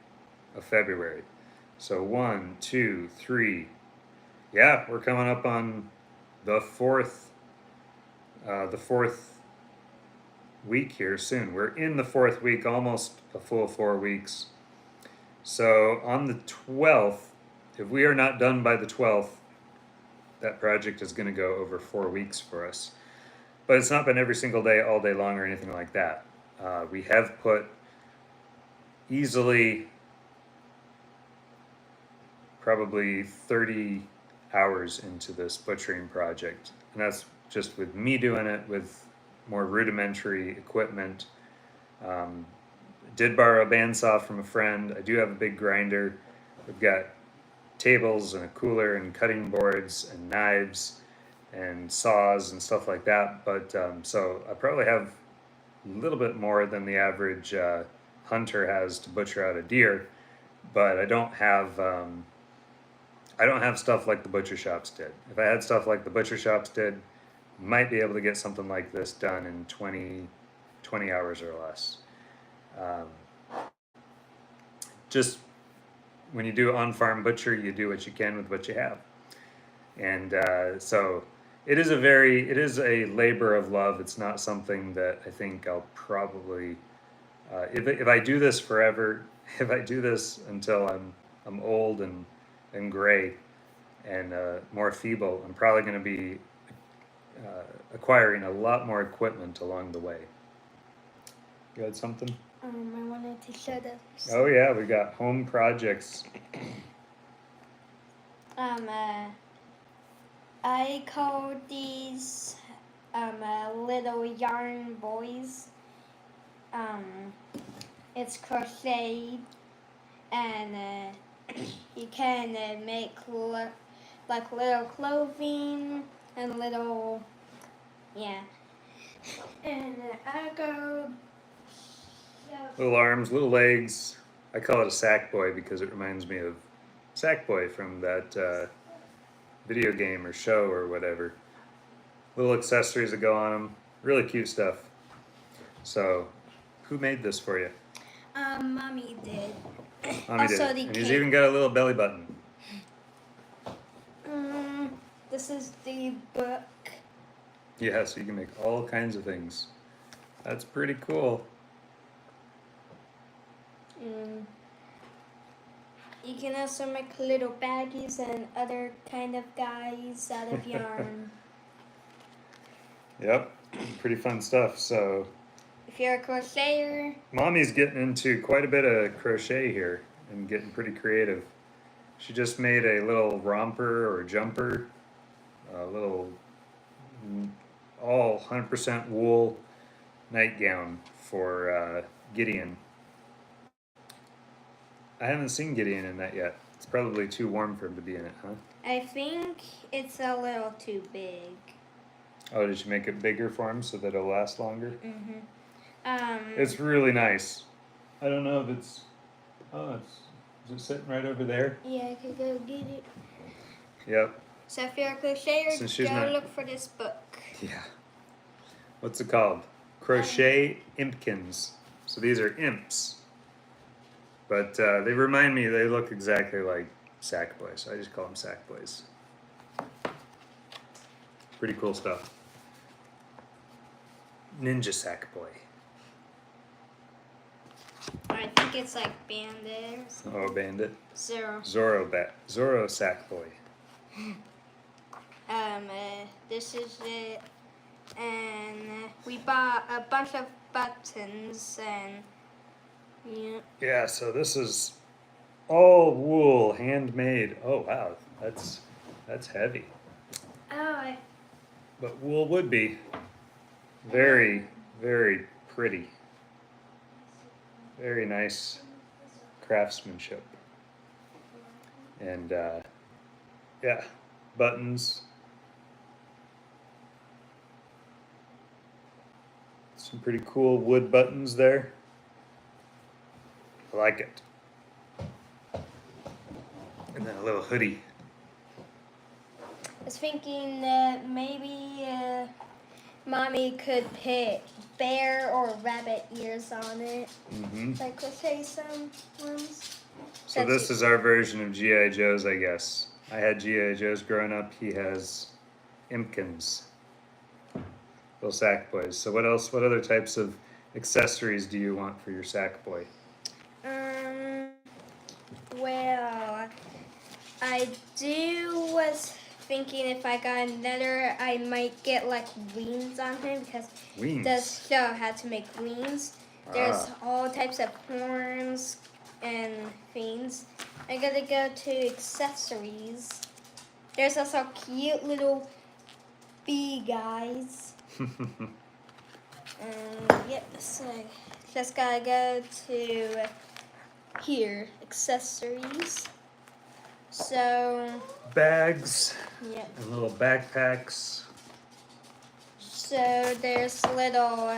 of February. So 1, 2, 3. Yeah, we're coming up on the fourth week here soon. We're in the fourth week, almost a full 4 weeks. So on the 12th, if we are not done by the 12th, that project is going to go over 4 weeks for us. But it's not been every single day, all day long, or anything like that. We have put easily probably 30 hours into this butchering project. And that's just with me doing it with more rudimentary equipment. Did borrow a bandsaw from a friend. I do have a big grinder. We've got tables and a cooler and cutting boards and knives and saws and stuff like that. But so I probably have a little bit more than the average hunter has to butcher out a deer, but I don't have stuff like the butcher shops did. If I had stuff like the butcher shops did, might be able to get something like this done in 20 hours or less. Just when you do on-farm butcher, you do what you can with what you have. And so it is a labor of love. It's not something that I think I'll probably, if I do this forever, if I do this until I'm old and gray and more feeble, I'm probably going to be acquiring a lot more equipment along the way. You had something? I wanted to show this. Oh yeah, we got home projects. I call these little yarn boys. It's crocheted, and you can make like little clothing and little, yeah. And I go. Little arms, little legs. I call it a sack boy because it reminds me of Sackboy from that video game or show or whatever. Little accessories that go on them. Really cute stuff. So, who made this for you? Mommy did. Mommy Also did. the And he's cake. even got a little belly button. This is the book. Yeah, so you can make all kinds of things. That's pretty cool. You can also make little baggies and other kind of guys out of yarn. Yep, pretty fun stuff. So, If you're a crocheter, Mommy's getting into quite a bit of crochet here and getting pretty creative. She just made a little romper or jumper, a little all 100% wool nightgown for Gideon. I haven't seen Gideon in that yet. It's probably too warm for him to be in it, huh? I think it's a little too big. Oh, did you make it bigger for him so that it'll last longer? Mm-hmm. It's really nice. I don't know if it's... Oh, is it sitting right over there? Yeah, I could go get it. Yep. So if you're a crocheter, Since she's go not- look for this book. Yeah. What's it called? Crochet Impkins. So these are imps. But they remind me, they look exactly like Sackboys. So I just call them Sackboys. Pretty cool stuff. Ninja Sackboy. I think it's like Bandit or something. Oh, Bandit. Zero. Zorro Sackboy. This is it. And we bought a bunch of buttons and yeah. Yeah, so this is All wool, handmade. Oh wow, that's heavy. Oh, But wool would be very, very pretty. Very nice craftsmanship. And yeah, buttons. Some pretty cool wood buttons there. I like it. And then a little hoodie. I was thinking that maybe Mommy could put bear or rabbit ears on it. Like, let's say some ones. So this is our version of G.I. Joe's, I guess. I had G.I. Joe's growing up. He has Impkins. Little sack boys. So what else? What other types of accessories do you want for your sack boy? Well, I was thinking if I got another, I might get like wings on him because Wings. does show how to make wings. There's all types of horns and things. I'm gonna go to accessories. There's also cute little bee guys. Yep, so just gotta go to here, accessories. So Bags. Yep. And little backpacks. So there's little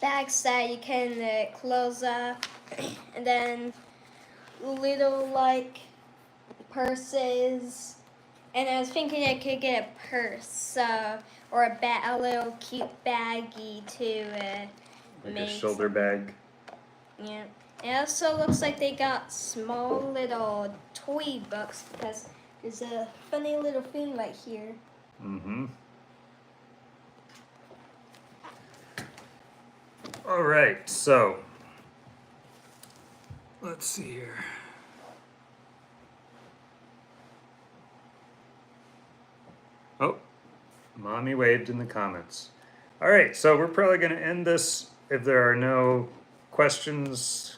bags that you can close up, and then little like purses. And I was thinking I could get a purse or a little cute baggie to Like make a shoulder bag. Yeah. It also looks like they got small little toy books because there's a funny little thing right here. All right, so let's see here. Oh, Mommy waved in the comments. All right, so we're probably going to end this if there are no questions,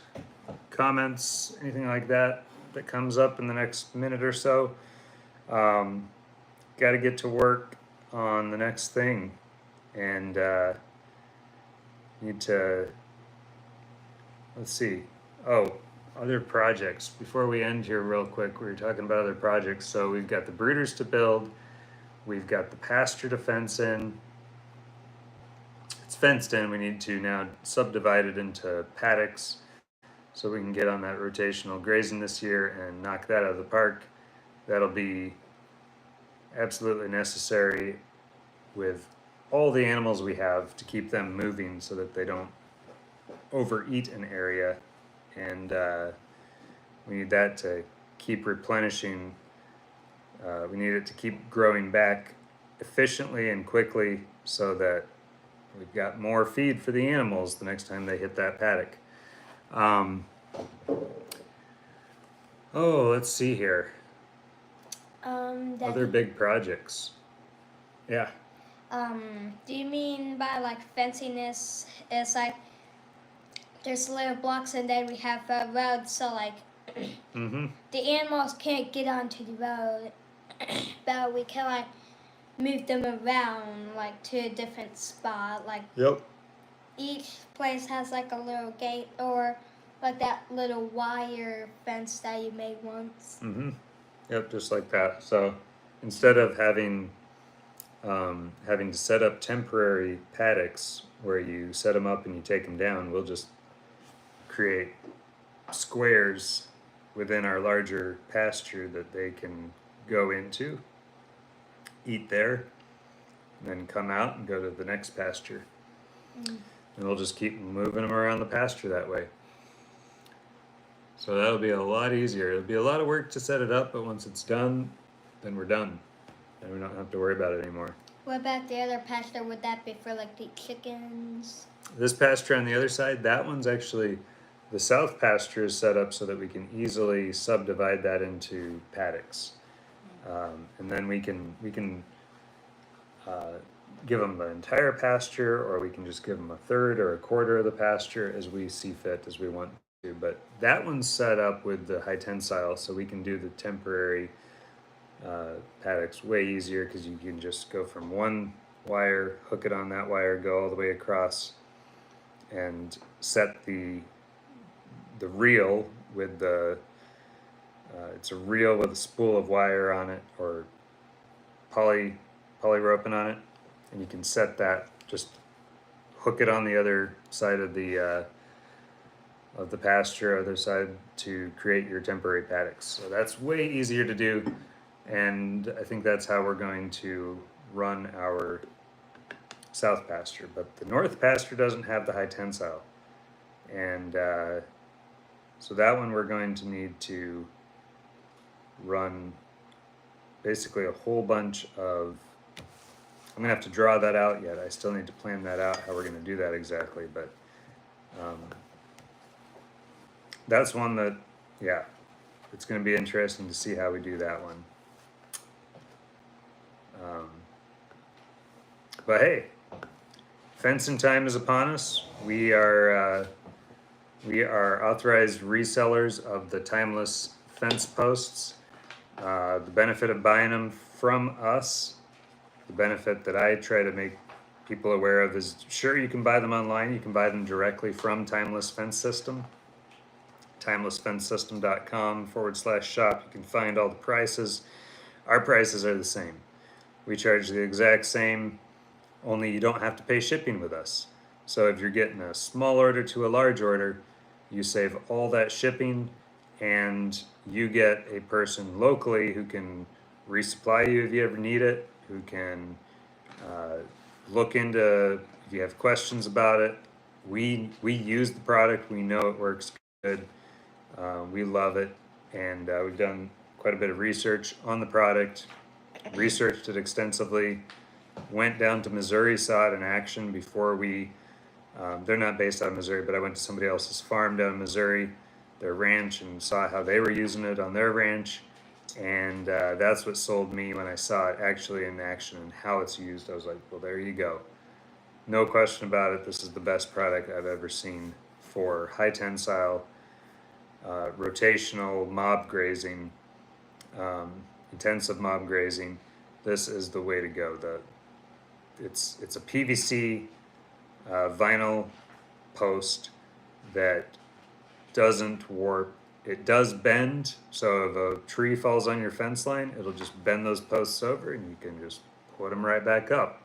comments, anything like that that comes up in the next minute or so. Got to get to work on the next thing, and need to, let's see. Oh, other projects. Before we end here real quick, we were talking about other projects. So we've got the brooders to build. We've got the pasture to fence in. It's fenced in. We need to now subdivide it into paddocks so we can get on that rotational grazing this year and knock that out of the park. That'll be absolutely necessary with all the animals we have to keep them moving so that they don't overeat an area. And we need that to keep replenishing. We need it to keep growing back efficiently and quickly so that we've got more feed for the animals the next time they hit that paddock. Oh, let's see here. Other big projects. Yeah. Do you mean by like fencing is like there's little blocks and then we have a road so like the animals can't get onto the road, but we can like move them around like to a different spot. Like each place has like a little gate or like that little wire fence that you made once. Yep, just like that. So instead of having to set up temporary paddocks where you set them up and you take them down, we'll just create squares within our larger pasture that they can go into, eat there, and then come out and go to the next pasture. And we'll just keep moving them around the pasture that way. So that'll be a lot easier. It'll be a lot of work to set it up, but once it's done, then we're done. And we don't have to worry about it anymore. What about the other pasture? Would that be for like the chickens? This pasture on the other side, that one's actually, the south pasture is set up so that we can easily subdivide that into paddocks. And then we can give them the entire pasture, or we can just give them a third or a quarter of the pasture as we see fit, as we want but that one's set up with the high tensile, so we can do the temporary paddocks way easier because you can just go from one wire, hook it on that wire, go all the way across, and set the reel with the it's a reel with a spool of wire on it, or poly roping on it, and you can set that, just hook it on the other side of the pasture, other side, to create your temporary paddocks. So that's way easier to do, and I think that's how we're going to run our south pasture. But the north pasture doesn't have the high tensile, and so that one we're going to need to run basically a whole bunch of, I'm gonna have to draw that out yet. I still need to plan that out, how we're gonna do that exactly, but that's one that, yeah, it's gonna be interesting to see how we do that one. But hey, fencing time is upon us. We are authorized resellers of the timeless fence posts. The benefit of buying them from us, the benefit that I try to make people aware of, is sure, you can buy them online. You can buy them directly from Timeless Fence System, timelessfencesystem.com/shop. You can find all the prices. Our prices are the same. We charge the exact same, only you don't have to pay shipping with us. So if you're getting a small order to a large order, you save all that shipping, and you get a person locally who can resupply you if you ever need it, who can look into, if you have questions about it. We use the product, we know it works good, we love it, and we've done quite a bit of research on the product, researched it extensively, went down to Missouri, saw it in action before we, they're not based out of Missouri, but I went to somebody else's farm down in Missouri, their ranch, and saw how they were using it on their ranch. And that's what sold me when I saw it actually in action and how it's used. I was like, well, there you go. No question about it. This is the best product I've ever seen for high tensile, rotational mob grazing, intensive mob grazing. This is the way to go. It's a PVC vinyl post that doesn't warp. It does bend, so if a tree falls on your fence line, it'll just bend those posts over, and you can just put them right back up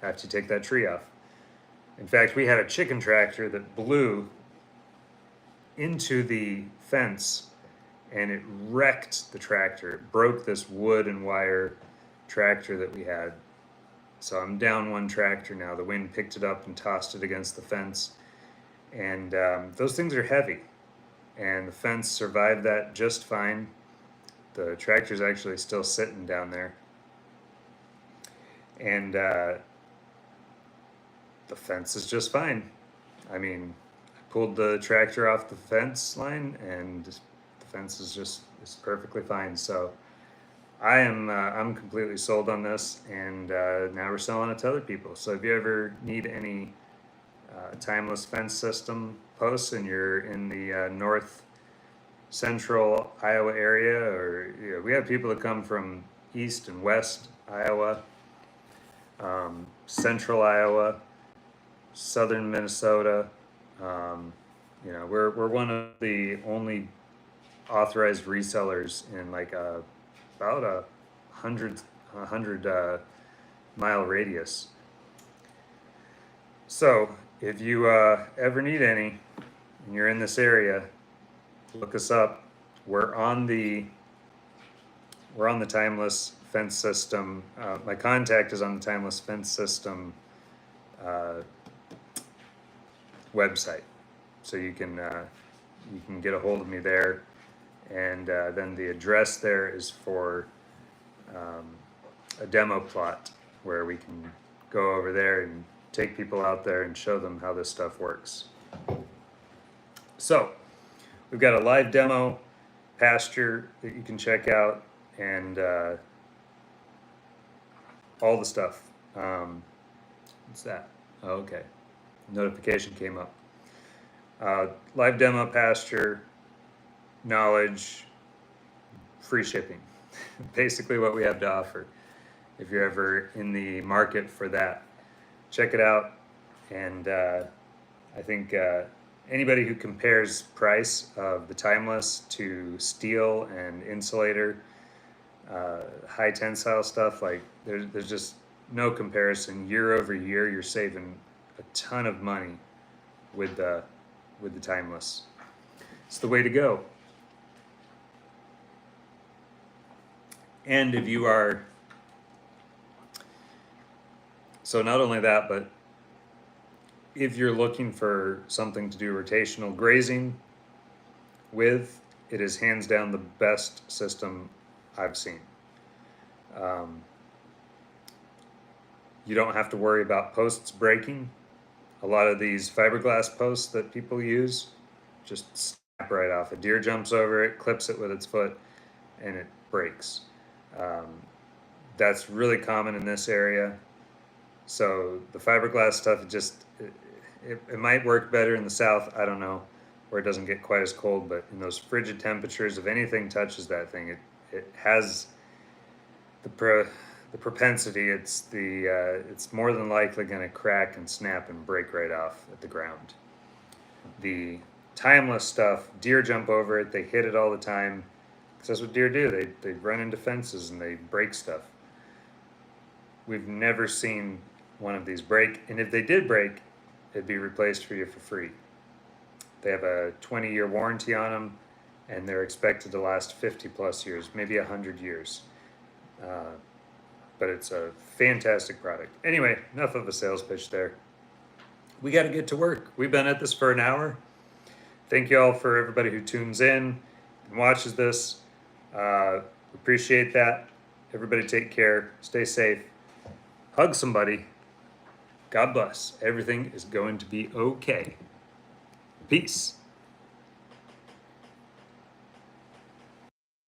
after you take that tree off. In fact, we had a chicken tractor that blew into the fence, and it wrecked the tractor. It broke this wood and wire tractor that we had. So I'm down one tractor now. The wind picked it up and tossed it against the fence, and those things are heavy. And the fence survived that just fine. The tractor's actually still sitting down there. And the fence is just fine. I mean, I pulled the tractor off the fence line, and the fence is perfectly fine. So I'm completely sold on this, and now we're selling it to other people. So if you ever need any timeless fence system posts and you're in the north central Iowa area, or we have people that come from east and west Iowa, central Iowa, southern Minnesota. We're one of the only authorized resellers in like about a 100 mile radius. So if you ever need any and you're in this area, look us up. We're on the Timeless Fence System. My contact is on the Timeless Fence System website, so you can get a hold of me there. And then the address there is for a demo plot where we can go over there and take people out there and show them how this stuff works. So we've got a live demo pasture that you can check out, and all the stuff. What's that? Oh, okay. Notification came up. Live demo, pasture, knowledge, free shipping. Basically what we have to offer. If you're ever in the market for that, check it out. And I think anybody who compares price of the Timeless to steel and insulator, high tensile stuff, like there's just no comparison. Year over year, you're saving a ton of money with the Timeless. It's the way to go. And if you are, so not only that, but if you're looking for something to do rotational grazing with, it is hands down the best system I've seen. You don't have to worry about posts breaking. A lot of these fiberglass posts that people use just snap right off. A deer jumps over it, clips it with its foot, and it breaks. That's really common in this area. So the fiberglass stuff, it might work better in the south, I don't know, where it doesn't get quite as cold, but in those frigid temperatures, if anything touches that thing, it has the propensity, it's more than likely going to crack and snap and break right off at the ground. The Timeless stuff, deer jump over it, they hit it all the time, because that's what deer do, they run into fences and they break stuff. We've never seen one of these break, and if they did break, it'd be replaced for you for free. They have a 20-year warranty on them, and they're expected to last 50 plus years, maybe 100 years. But it's a fantastic product. Anyway, enough of a sales pitch there. We got to get to work. We've been at this for an hour. Thank you all for everybody who tunes in and watches this. Appreciate that. Everybody take care. Stay safe. Hug somebody. God bless. Everything is going to be okay. Peace.